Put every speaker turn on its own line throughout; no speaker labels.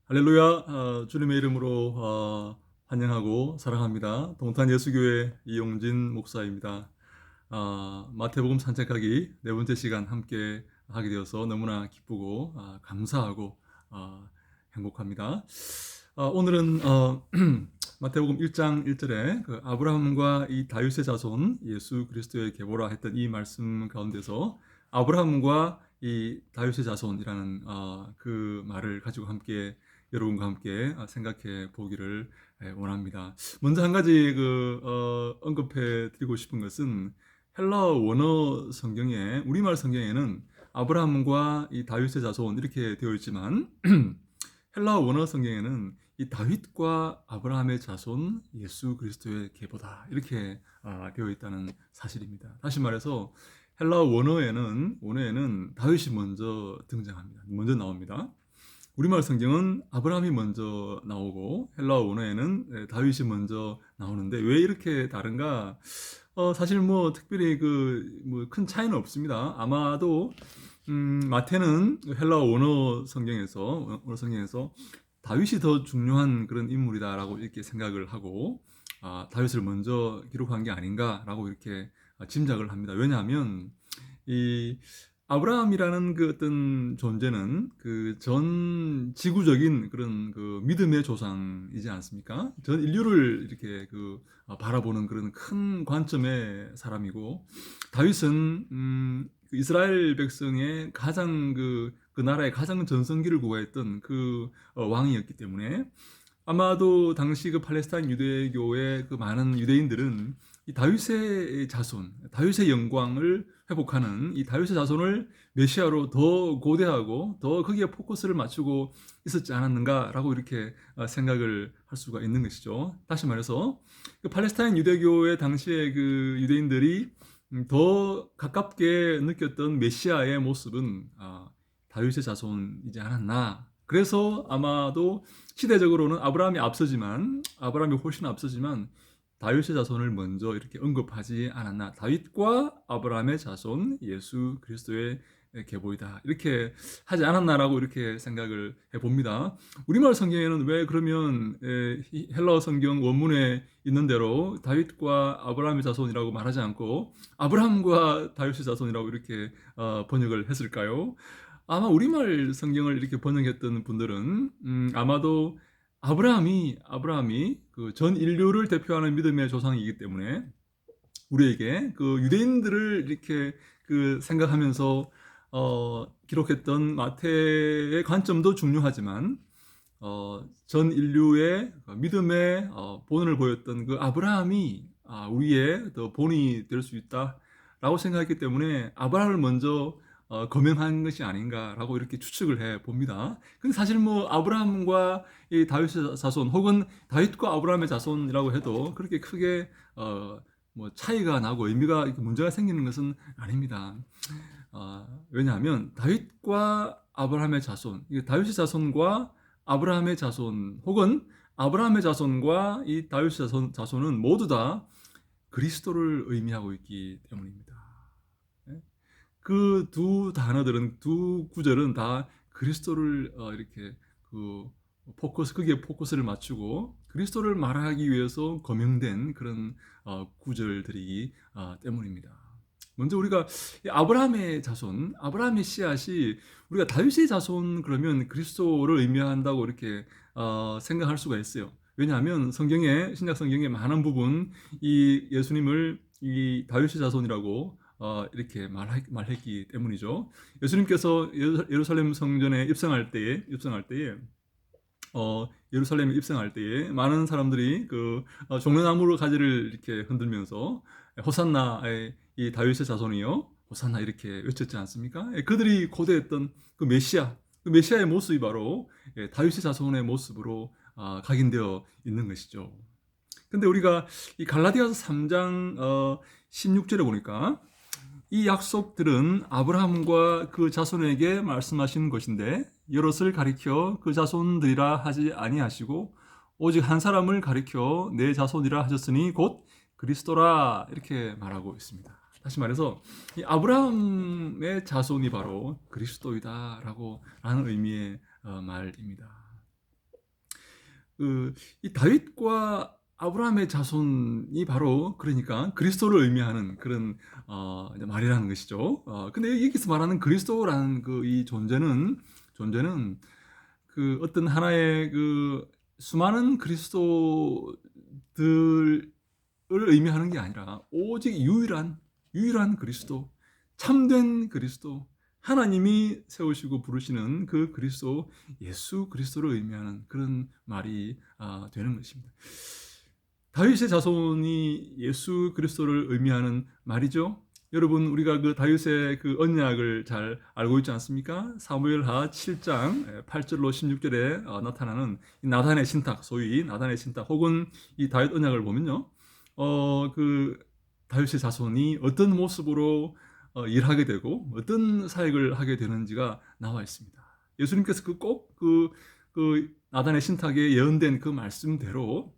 할렐루야. 주님의 이름으로 환영하고 사랑합니다. 동탄 예수교회 이용진 목사입니다. 마태복음 산책하기 네 번째 시간 함께 하게 되어서 너무나 기쁘고 감사하고 행복합니다. 오늘은 마태복음 1장 1절에 그 아브라함과 이 다윗의 자손 예수 그리스도의 계보라 했던 이 말씀 가운데서 아브라함과 이 다윗의 자손이라는 그 말을 가지고 함께 여러분과 함께 생각해 보기를 원합니다. 먼저 한 가지 언급해 드리고 싶은 것은 헬라어 원어 성경에, 우리말 성경에는 아브라함과 이 다윗의 자손 이렇게 되어 있지만 헬라어 원어 성경에는 이 다윗과 아브라함의 자손 예수 그리스도의 계보다 이렇게 되어 있다는 사실입니다. 다시 말해서 헬라어 원어에는 다윗이 먼저 등장합니다. 먼저 나옵니다. 우리말 성경은 아브라함이 먼저 나오고 헬라어 원어에는 다윗이 먼저 나오는데 왜 이렇게 다른가? 사실 특별히 큰 차이는 없습니다. 아마도 마태는 헬라어 원어 성경에서 다윗이 더 중요한 그런 인물이다라고 이렇게 생각을 하고 다윗을 먼저 기록한 게 아닌가라고 이렇게 짐작을 합니다. 왜냐하면 이 아브라함이라는 그 어떤 존재는 그 전 지구적인 그런 그 믿음의 조상이지 않습니까? 전 인류를 이렇게 바라보는 그런 큰 관점의 사람이고, 다윗은 그 이스라엘 백성의 가장 그 나라의 가장 전성기를 구가했던 왕이었기 때문에 아마도 당시 그 팔레스타인 유대교의 그 많은 유대인들은 이 다윗의 자손, 다윗의 영광을 회복하는 이 다윗의 자손을 메시아로 더 고대하고 더 거기에 포커스를 맞추고 있었지 않았는가라고 이렇게 생각을 할 수가 있는 것이죠. 다시 말해서 그 팔레스타인 유대교의 당시의 그 유대인들이 더 가깝게 느꼈던 메시아의 모습은 다윗의 자손이지 않았나. 그래서 아마도 시대적으로는 아브라함이 훨씬 앞서지만 다윗의 자손을 먼저 이렇게 언급하지 않았나. 다윗과 아브라함의 자손 예수 그리스도의 계보이다 이렇게 하지 않았나라고 이렇게 생각을 해봅니다. 우리말 성경에는 왜 그러면 헬라어 성경 원문에 있는 대로 다윗과 아브라함의 자손이라고 말하지 않고 아브라함과 다윗의 자손이라고 이렇게 번역을 했을까요? 아마 우리말 성경을 이렇게 번역했던 분들은 아마도 아브라함이 그 전 인류를 대표하는 믿음의 조상이기 때문에 우리에게 그 유대인들을 이렇게 생각하면서 기록했던 마태의 관점도 중요하지만 전 인류의 믿음의 본을 보였던 그 아브라함이 우리의 더 본이 될 수 있다라고 생각했기 때문에 아브라함을 먼저 거명한 것이 아닌가라고 이렇게 추측을 해 봅니다. 근데 사실 아브라함과 이 다윗의 자손 혹은 다윗과 아브라함의 자손이라고 해도 그렇게 크게 차이가 나고 의미가 이렇게 문제가 생기는 것은 아닙니다. 왜냐하면 다윗과 아브라함의 자손, 다윗의 자손과 아브라함의 자손 혹은 아브라함의 자손과 이 다윗의 자손은 모두 다 그리스도를 의미하고 있기 때문입니다. 그 두 구절은 다 그리스도를 이렇게 거기에 포커스를 맞추고 그리스도를 말하기 위해서 거명된 그런 구절들이기 때문입니다. 먼저 우리가 아브라함의 자손, 아브라함의 씨앗이 우리가 다윗의 자손 그러면 그리스도를 의미한다고 이렇게 생각할 수가 있어요. 왜냐하면 신약 성경의 많은 부분 이 예수님을 이 다윗의 자손이라고 이렇게 말했기 때문이죠. 예수님께서 예루살렘 성전에 입성할 때에 예루살렘에 입성할 때에 많은 사람들이 종려나무로 가지를 이렇게 흔들면서 호산나 이 다윗의 자손이요 호산나 이렇게 외쳤지 않습니까? 그들이 고대했던 그 메시아의 모습이 바로 다윗의 자손의 모습으로 각인되어 있는 것이죠. 근데 우리가 이 갈라디아서 3장 16절에 보니까 이 약속들은 아브라함과 그 자손에게 말씀하신 것인데 여럿을 가리켜 그 자손들이라 하지 아니하시고 오직 한 사람을 가리켜 내 자손이라 하셨으니 곧 그리스도라 이렇게 말하고 있습니다. 다시 말해서 이 아브라함의 자손이 바로 그리스도이다라고 하는 의미의 말입니다. 이 다윗과 아브라함의 자손이 바로 그러니까 그리스도를 의미하는 그런 말이라는 것이죠. 근데 여기서 말하는 그리스도라는 이 존재는 그 어떤 하나의 그 수많은 그리스도들을 의미하는 게 아니라 오직 유일한 그리스도, 참된 그리스도, 하나님이 세우시고 부르시는 그 그리스도, 예수 그리스도를 의미하는 그런 말이 되는 것입니다. 다윗의 자손이 예수 그리스도를 의미하는 말이죠. 여러분, 우리가 그 다윗의 그 언약을 잘 알고 있지 않습니까? 사무엘하 7장 8절로 16절에 나타나는 이 나단의 신탁, 소위 나단의 신탁 혹은 이 다윗 언약을 보면요, 그 다윗의 자손이 어떤 모습으로 일하게 되고 어떤 사역을 하게 되는지가 나와 있습니다. 예수님께서 그 나단의 신탁에 예언된 그 말씀대로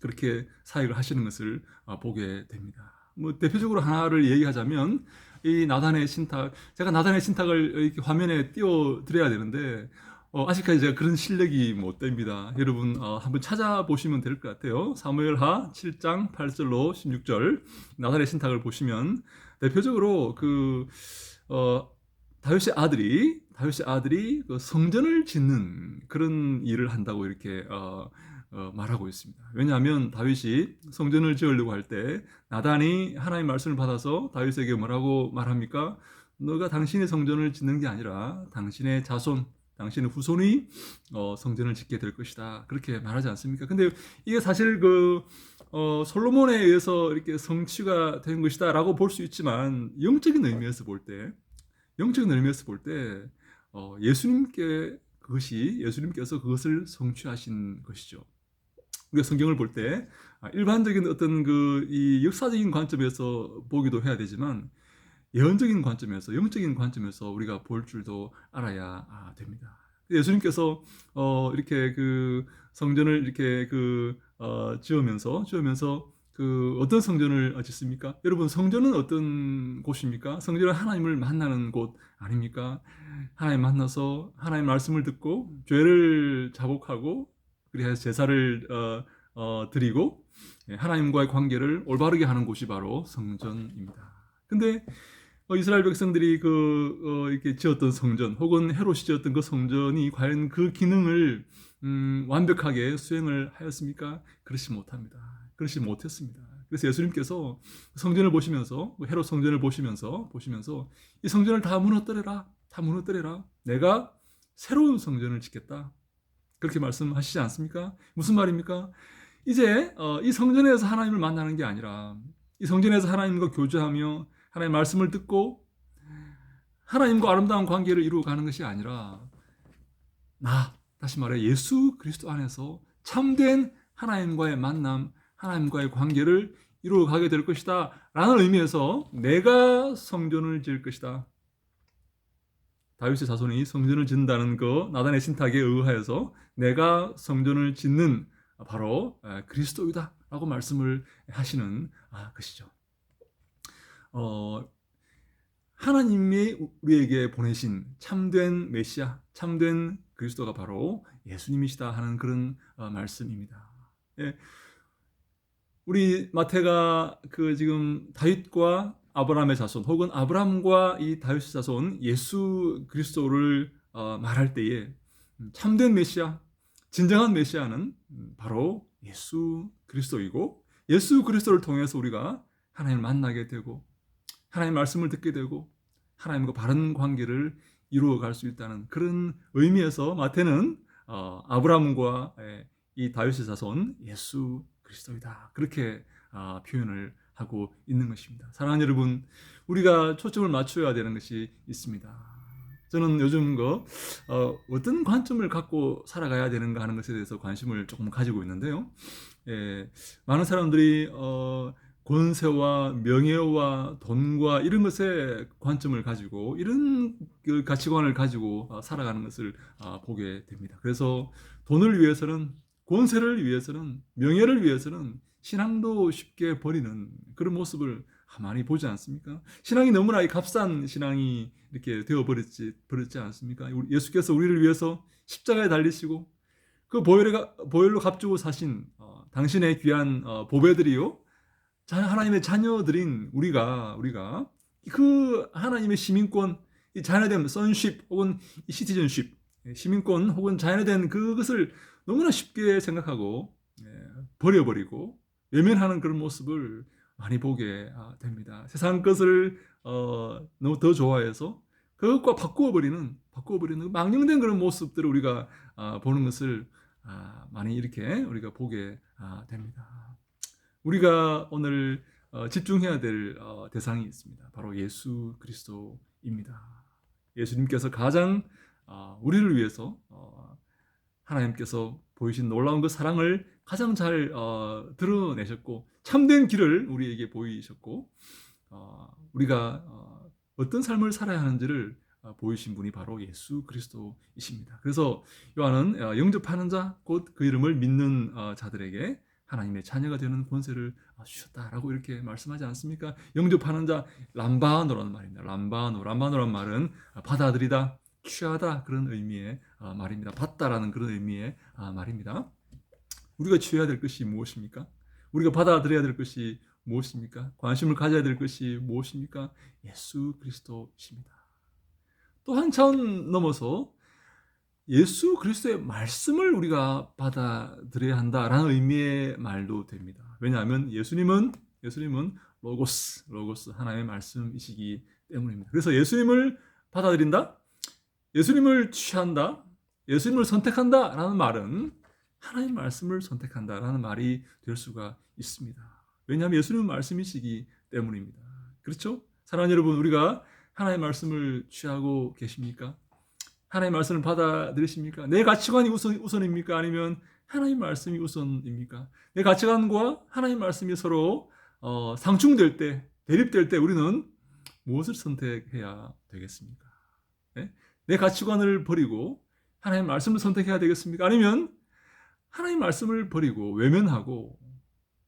그렇게 사역을 하시는 것을 보게 됩니다. 뭐 대표적으로 하나를 얘기하자면 이 나단의 신탁, 제가 나단의 신탁을 이렇게 화면에 띄워드려야 되는데 아직까지 제가 그런 실력이 못 됩니다. 여러분 한번 찾아보시면 될 것 같아요. 사무엘하 7장 8절로 16절 나단의 신탁을 보시면 대표적으로 다윗의 아들이 그 성전을 짓는 그런 일을 한다고 이렇게 말하고 있습니다. 왜냐하면 다윗이 성전을 지으려고 할 때 나단이 하나님의 말씀을 받아서 다윗에게 뭐라고 말합니까? 너가 당신의 성전을 짓는 게 아니라 당신의 자손, 당신의 후손이 성전을 짓게 될 것이다. 그렇게 말하지 않습니까? 근데 이게 사실 솔로몬에 의해서 이렇게 성취가 된 것이다라고 볼 수 있지만 영적인 의미에서 볼 때 예수님께서 그것을 성취하신 것이죠. 우리가 성경을 볼 때 일반적인 어떤 이 역사적인 관점에서 보기도 해야 되지만 예언적인 관점에서, 영적인 관점에서 우리가 볼 줄도 알아야 됩니다. 예수님께서 이렇게 그 성전을 이렇게 지으면서 어떤 성전을 짓습니까? 여러분, 성전은 어떤 곳입니까? 성전은 하나님을 만나는 곳 아닙니까? 하나님 만나서 하나님 말씀을 듣고 죄를 자복하고 그래서 제사를 드리고 하나님과의 관계를 올바르게 하는 곳이 바로 성전입니다. 근데 이스라엘 백성들이 이렇게 지었던 성전 혹은 헤롯이 지었던 그 성전이 과연 그 기능을 완벽하게 수행을 하였습니까? 그렇지 못했습니다. 그래서 예수님께서 성전을 보시면서 헤롯 성전을 보시면서 이 성전을 다 무너뜨려라. 내가 새로운 성전을 짓겠다. 그렇게 말씀하시지 않습니까? 무슨 말입니까? 이제 이 성전에서 하나님을 만나는 게 아니라 이 성전에서 하나님과 교제하며 하나님의 말씀을 듣고 하나님과 아름다운 관계를 이루어가는 것이 아니라 다시 말해 예수 그리스도 안에서 참된 하나님과의 만남, 하나님과의 관계를 이루어가게 될 것이다 라는 의미에서 내가 성전을 지을 것이다. 다윗의 자손이 성전을 짓는다는 나단의 신탁에 의하여서 내가 성전을 짓는 바로 그리스도이다 라고 말씀을 하시는 것이죠. 하나님이 우리에게 보내신 참된 메시아, 참된 그리스도가 바로 예수님이시다 하는 그런 말씀입니다. 예. 우리 마태가 지금 다윗과 아브라함의 자손 혹은 아브라함과 이 다윗의 자손 예수 그리스도를 말할 때에 참된 메시아, 진정한 메시아는 바로 예수 그리스도이고 예수 그리스도를 통해서 우리가 하나님을 만나게 되고 하나님의 말씀을 듣게 되고 하나님과 바른 관계를 이루어갈 수 있다는 그런 의미에서 마태는 아브라함과 이 다윗의 자손 예수 그리스도이다 그렇게 표현을 하고 있는 것입니다. 사랑하는 여러분, 우리가 초점을 맞춰야 되는 것이 있습니다. 저는 요즘 어떤 관점을 갖고 살아가야 되는가 하는 것에 대해서 관심을 조금 가지고 있는데요. 많은 사람들이 권세와 명예와 돈과 이런 것에 관점을 가지고 이런 가치관을 가지고 살아가는 것을 보게 됩니다. 그래서 돈을 위해서는, 권세를 위해서는, 명예를 위해서는 신앙도 쉽게 버리는 그런 모습을 많이 보지 않습니까? 신앙이 너무나 값싼 신앙이 이렇게 되어버렸지 않습니까? 예수께서 우리를 위해서 십자가에 달리시고 그 보혈로 값주고 사신 당신의 귀한 보배들이요, 하나님의 자녀들인 우리가 그 하나님의 시민권, 이 자녀됨, 선십 혹은 시티즌십, 시민권 혹은 자녀된 그것을 너무나 쉽게 생각하고 버려버리고 외면하는 그런 모습을 많이 보게 됩니다. 세상 것을 너무 더 좋아해서 그것과 바꾸어버리는 망령된 그런 모습들을 우리가 보는 것을 많이 이렇게 우리가 보게 됩니다. 우리가 오늘 집중해야 될 대상이 있습니다. 바로 예수 그리스도입니다. 예수님께서 가장 우리를 위해서 하나님께서 보이신 놀라운 그 사랑을 가장 잘 드러내셨고 참된 길을 우리에게 보이셨고 우리가 어떤 삶을 살아야 하는지를 보이신 분이 바로 예수 그리스도이십니다. 그래서 요한은 영접하는 자, 곧 그 이름을 믿는 자들에게 하나님의 자녀가 되는 권세를 주셨다라고 이렇게 말씀하지 않습니까? 영접하는 자, 람바노라는 말입니다. 람바노라는 말은 받아들이다, 취하다 그런 의미의 말입니다. 받다라는 그런 의미의 말입니다. 우리가 취해야 될 것이 무엇입니까? 우리가 받아들여야 될 것이 무엇입니까? 관심을 가져야 될 것이 무엇입니까? 예수 그리스도십니다. 또 한 차원 넘어서 예수 그리스도의 말씀을 우리가 받아들여야 한다라는 의미의 말도 됩니다. 왜냐하면 예수님은 로고스 하나님의 말씀이시기 때문입니다. 그래서 예수님을 받아들인다, 예수님을 취한다, 예수님을 선택한다라는 말은 하나님의 말씀을 선택한다라는 말이 될 수가 있습니다. 왜냐하면 예수님은 말씀이시기 때문입니다. 그렇죠? 사랑하는 여러분, 우리가 하나님의 말씀을 취하고 계십니까? 하나님의 말씀을 받아들이십니까? 내 가치관이 우선입니까? 아니면 하나님의 말씀이 우선입니까? 내 가치관과 하나님의 말씀이 서로 상충될 때, 대립될 때 우리는 무엇을 선택해야 되겠습니까? 네? 내 가치관을 버리고 하나님의 말씀을 선택해야 되겠습니까? 아니면 하나님의 말씀을 버리고 외면하고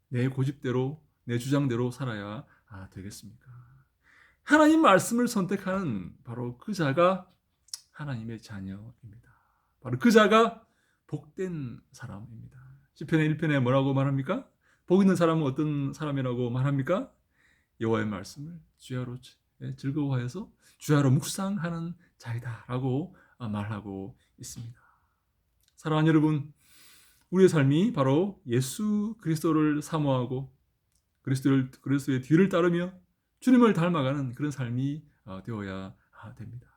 내 고집대로, 내 주장대로 살아야 되겠습니까? 하나님 말씀을 선택하는 바로 그 자가 하나님의 자녀입니다. 바로 그 자가 복된 사람입니다. 시편의 1편에 뭐라고 말합니까? 복 있는 사람은 어떤 사람이라고 말합니까? 여호와의 말씀을 주야로 즐거워하여서 주야로 묵상하는 자이다라고 말하고 있습니다. 사랑하는 여러분, 우리의 삶이 바로 예수 그리스도를 사모하고 그리스도의 뒤를 따르며 주님을 닮아가는 그런 삶이 되어야 됩니다.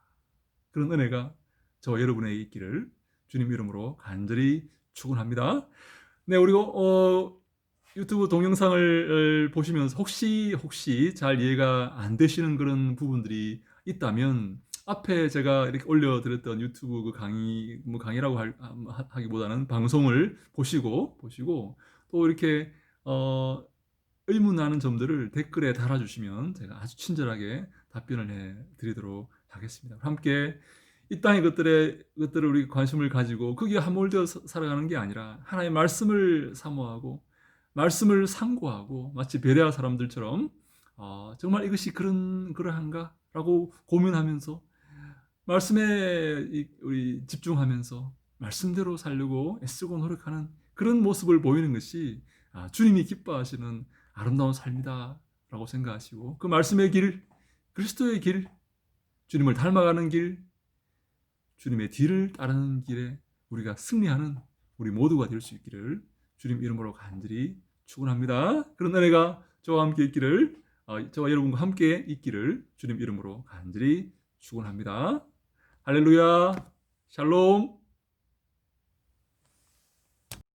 그런 은혜가 저와 여러분에게 있기를 주님 이름으로 간절히 축원합니다. 네, 그리고 유튜브 동영상을 보시면서 혹시 잘 이해가 안 되시는 그런 부분들이 있다면 앞에 제가 이렇게 올려드렸던 유튜브 그 강의라고 하기보다는 방송을 보시고 또 이렇게 의문나는 점들을 댓글에 달아주시면 제가 아주 친절하게 답변을 해드리도록 하겠습니다. 함께 이 땅의 것들을 우리 관심을 가지고 거기에 함몰되어 살아가는 게 아니라 하나님의 말씀을 사모하고 말씀을 상고하고 마치 베레아 사람들처럼 정말 이것이 그러한가? 라고 고민하면서 말씀에 우리 집중하면서 말씀대로 살려고 애쓰고 노력하는 그런 모습을 보이는 것이 주님이 기뻐하시는 아름다운 삶이다 라고 생각하시고 그 말씀의 길, 그리스도의 길, 주님을 닮아가는 길, 주님의 뒤를 따르는 길에 우리가 승리하는 우리 모두가 될 수 있기를 주님 이름으로 간절히 축원합니다. 그런 은혜가 저와 함께 있기를, 저와 여러분과 함께 있기를 주님 이름으로 간절히 축원합니다. 할렐루야, 샬롬.